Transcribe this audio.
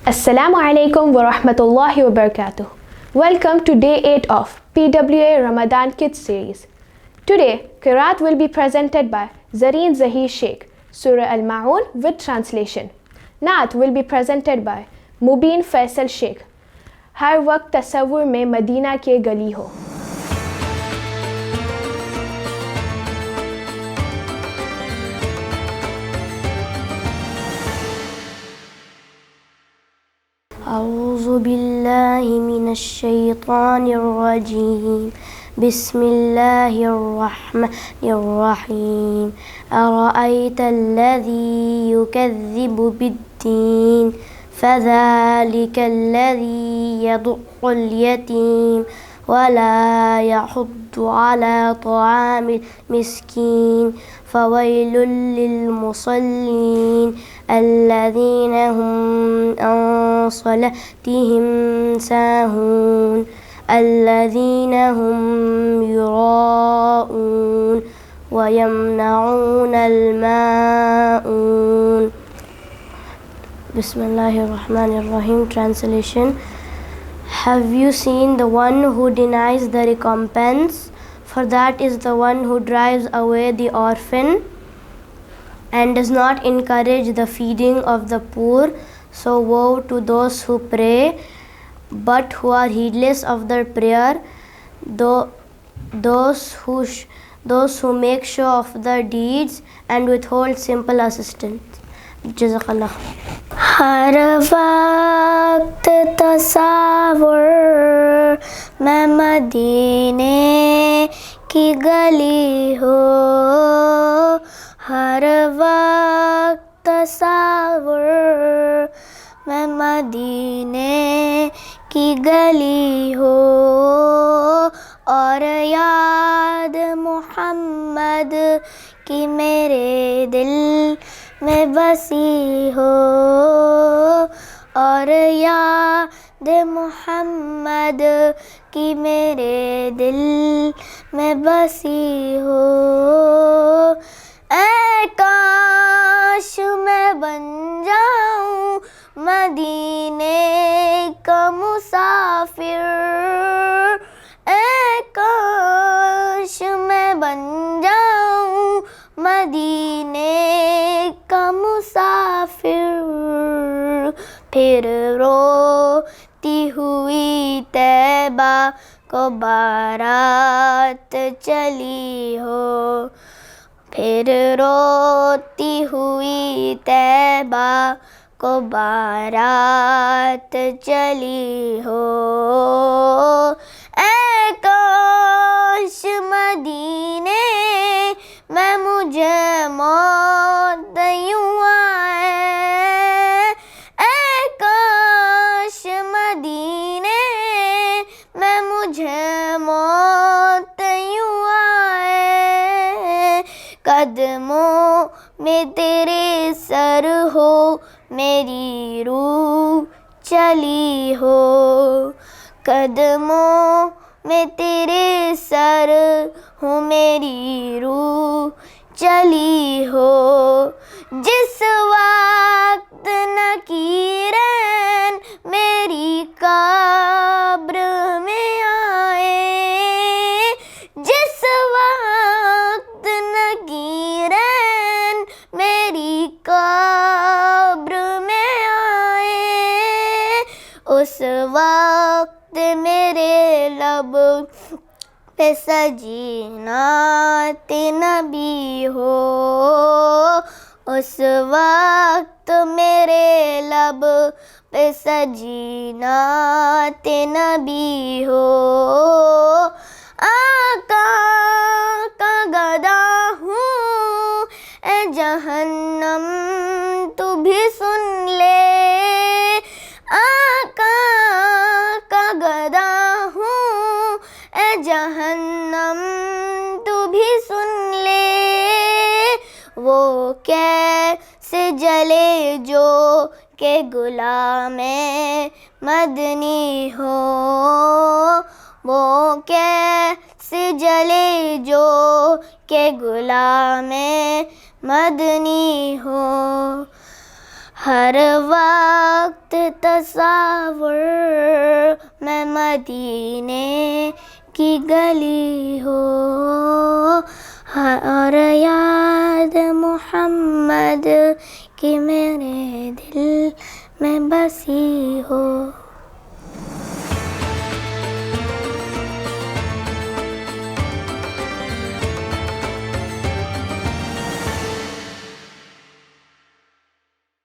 Assalamu alaikum wa rahmatullahi wa barakatuh. Welcome to day 8 of PWA Ramadan Kids series. Today, Qiraat will be presented by Zareen Zahir Sheikh, Surah Al-Ma'un with translation. Naat will be presented by Mubin Faisal Sheikh. ہر وقت تصور میں مدینہ کے گلی ہو. اعوذ باللہ من الشیطان الرجیم بسم اللہ الرحمن الرحیم ارأیت الذی یکذب بالدین فذلك الذي يدع اليتيم ولا يحض على طعام المسكين فويل للمصلين الذين هم عن صلاتهم ساهون الذين هم يراءون ويمنعون الماعون. Bismillahirrahmanirrahim. Translation. Have you seen the one who denies the recompense? For that is the one who drives away the orphan and does not encourage the feeding of the poor. So woe to those who pray, but who are heedless of their prayer, those who make show of their deeds and withhold simple assistance. جزاک اللہ. ہر وقت تصور میں مدینے کی گلی ہو، ہر وقت تصور میں مدینے کی گلی ہو، اور یاد محمد کی میرے دل میں بسی ہو، اور یاد محمد کی میرے دل میں بسی ہو. اے کاش میں بن جاؤں مدینے کا مسافر، اے کاش میں بن جاؤں مدینے کا مسافر. پھر روتی ہوئی طیبہ کو بارات چلی ہو، پھر روتی ہوئی طیبہ کو بارات چلی ہو. اے کاش مدینے میں مجھے موت یوں آئے، اے کاش مدینے میں مجھے موت یوں آئے. قدموں میں تیرے سر ہو میری روح چلی ہو، قدموں میں تیرے سر ہو میری روح چلی ہو. جس وقت نکیرین میری قبر میں آئے، جس وقت نکیرین میری قبر میں آئے، اس وقت میرے لب پہ سجی نعت نبی ہو، اس وقت میرے لب پہ سجی نعت نبی ہو. آقا کا گدا ہوں اے جہنم تو بھی سن لے، آقا کا گدا ہوں اے جہنم تو بھی سن لے. وہ کیسے جلے جو کہ غلام مدنی ہو، وہ کیسے جلے جو کہ غلام مدنی ہو. ہر وقت وقت تصور میں مدینے کی گلی ہو اور یاد محمد کی میرے دل میں بسی